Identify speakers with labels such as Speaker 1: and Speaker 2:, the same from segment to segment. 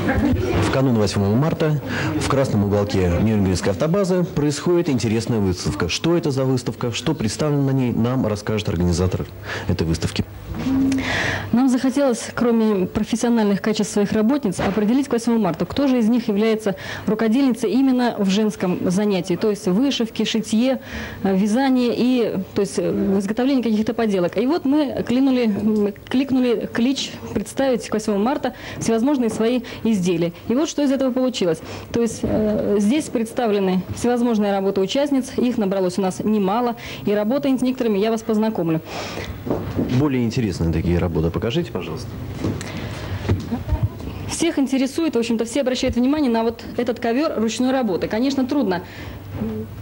Speaker 1: В канун 8 марта в красном уголке Нюрнбергской автобазы происходит интересная выставка. Что это за выставка, что представлено на ней, нам расскажет организатор этой выставки.
Speaker 2: Нам захотелось, кроме профессиональных качеств своих работниц, определить к 8 марта, кто же из них является рукодельницей именно в женском занятии, то есть вышивке, шитье, вязание и то есть в изготовлении каких-то поделок. И вот мы кликнули клич представить к 8 марта всевозможные свои изделия. И вот что из этого получилось. То есть здесь представлены всевозможные работы участниц, их набралось у нас немало, и работая с некоторыми я вас познакомлю.
Speaker 1: Более интересные такие работы покажите, пожалуйста.
Speaker 2: Всех интересует, в общем-то, все обращают внимание на вот этот ковер ручной работы. Конечно, трудно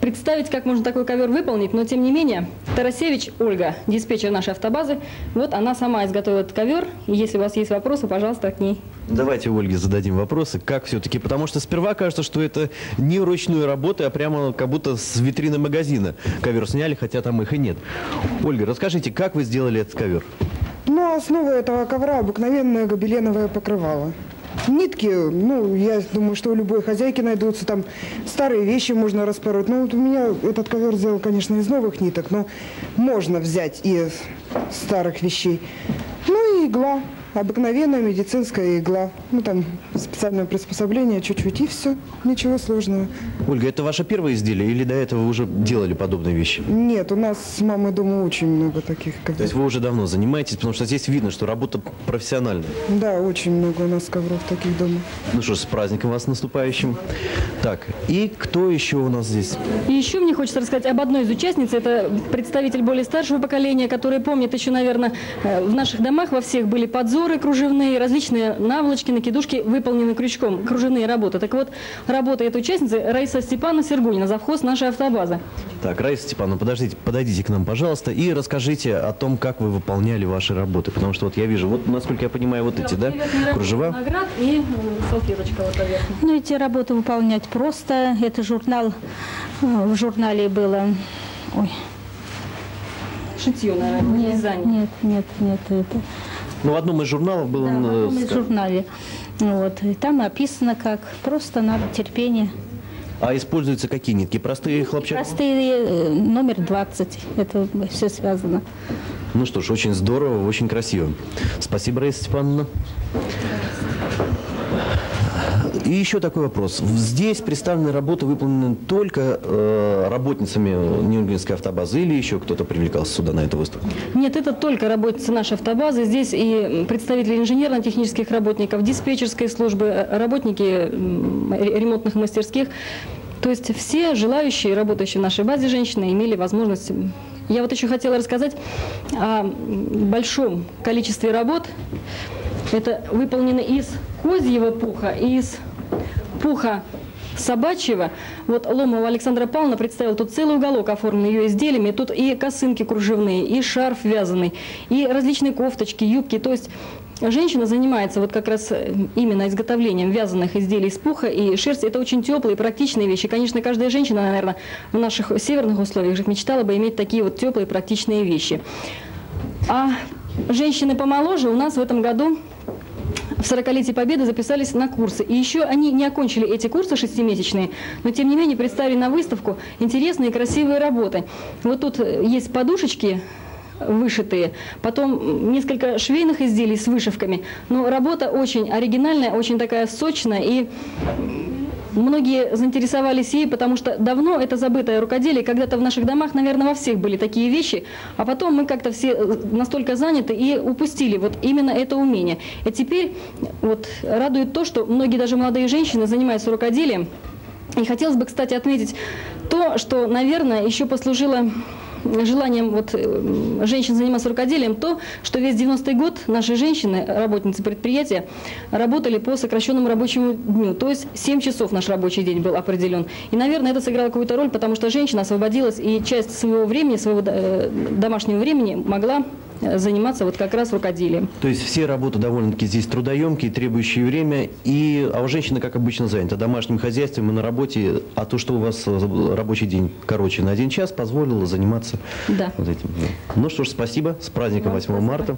Speaker 2: представить, как можно такой ковер выполнить, но тем не менее, Тарасевич Ольга, диспетчер нашей автобазы, вот она сама изготовила этот ковер. И если у вас есть вопросы, пожалуйста, к ней.
Speaker 1: Давайте Ольге зададим вопросы, как все-таки, потому что сперва кажется, что это не ручную работу, а прямо как будто с витрины магазина ковер сняли, хотя там их и нет. Ольга, расскажите, как вы сделали этот ковер?
Speaker 3: Ну, основа этого ковра обыкновенное гобеленовое покрывало. Нитки, ну, я думаю, что у любой хозяйки найдутся, там старые вещи можно распороть. Ну, вот у меня этот ковер сделал, конечно, из новых ниток, но можно взять и из старых вещей. Ну и игла, обыкновенная медицинская игла. Ну, там специальное приспособление чуть-чуть, и все, ничего сложного.
Speaker 1: Ольга, это ваше первое изделие или до этого вы уже делали подобные вещи?
Speaker 3: Нет, у нас с мамой дома очень много таких ковров.
Speaker 1: То есть вы уже давно занимаетесь, потому что здесь видно, что работа профессиональная.
Speaker 3: Да, очень много у нас ковров таких дома.
Speaker 1: Ну что ж, с праздником вас наступающим. Так, и кто еще у нас здесь?
Speaker 2: И еще мне хочется рассказать об одной из участниц. Это представитель более старшего поколения, который помнит еще, наверное, в наших домах во всех были подзоры кружевные, различные наволочки, накидушки, выполнены крючком, кружевные работы. Так вот, работа этой участницы Раиса Степановна Сергунина, завхоз нашей автобазы.
Speaker 1: Так, Раиса Степановна, подойдите к нам, пожалуйста, и расскажите о том, как вы выполняли ваши работы. Потому что вот я вижу, вот, насколько я понимаю, вот эти, да, кружева.
Speaker 2: Наград и салфеточка вот поверх.
Speaker 4: Ну, эти работы выполнять просто. Это журнал, в журнале было... Ой.
Speaker 2: Шитье, наверное, вязание.
Speaker 4: Нет, это...
Speaker 1: Ну, в одном из журналов было...
Speaker 4: Да, в одном из журнале. Вот. И там описано, как просто надо терпение.
Speaker 1: А используются какие нитки? Простые хлопчаты?
Speaker 4: Простые, номер 20. Это все связано.
Speaker 1: Ну что ж, очень здорово, очень красиво. Спасибо, Раиса Степановна. И еще такой вопрос. Здесь представлены работы выполнены только работницами Нюрнбергской автобазы или еще кто-то привлекался сюда на эту выставку?
Speaker 2: Нет, это только работницы нашей автобазы. Здесь и представители инженерно-технических работников, диспетчерской службы, работники ремонтных мастерских. То есть все желающие, работающие в нашей базе женщины, имели возможность... Я вот еще хотела рассказать о большом количестве работ. Это выполнено из козьего пуха и из пуха собачьего. Вот Ломова Александра Павловна представила тут целый уголок, оформленный ее изделиями. Тут и косынки кружевные, и шарф вязаный, и различные кофточки, юбки. То есть женщина занимается вот как раз именно изготовлением вязаных изделий из пуха и шерсти. Это очень теплые, практичные вещи. Конечно, каждая женщина, наверное, в наших северных условиях же мечтала бы иметь такие вот теплые, практичные вещи. А женщины помоложе у нас в этом году в 40-летие Победы записались на курсы. И еще они не окончили эти курсы 6-месячные, но тем не менее представили на выставку интересные и красивые работы. Вот тут есть подушечки вышитые, потом несколько швейных изделий с вышивками. Но работа очень оригинальная, очень такая сочная, и многие заинтересовались ей, потому что давно это забытое рукоделие, когда-то в наших домах, наверное, во всех были такие вещи, а потом мы как-то все настолько заняты и упустили вот именно это умение. И теперь вот радует то, что многие даже молодые женщины занимаются рукоделием. И хотелось бы, кстати, отметить то, что, наверное, еще послужило желанием вот женщин заниматься рукоделием, то, что весь 90-й год наши женщины, работницы предприятия, работали по сокращенному рабочему дню. То есть 7 часов наш рабочий день был определен. И, наверное, это сыграло какую-то роль, потому что женщина освободилась и часть своего времени, своего домашнего времени могла заниматься вот как раз рукоделием.
Speaker 1: То есть все работы довольно-таки здесь трудоемкие, требующие время, а у женщины, как обычно, занята домашним хозяйством и на работе, а то, что у вас рабочий день короче на 1 час, позволило заниматься вот этим. Ну что ж, спасибо, с праздником 8 марта.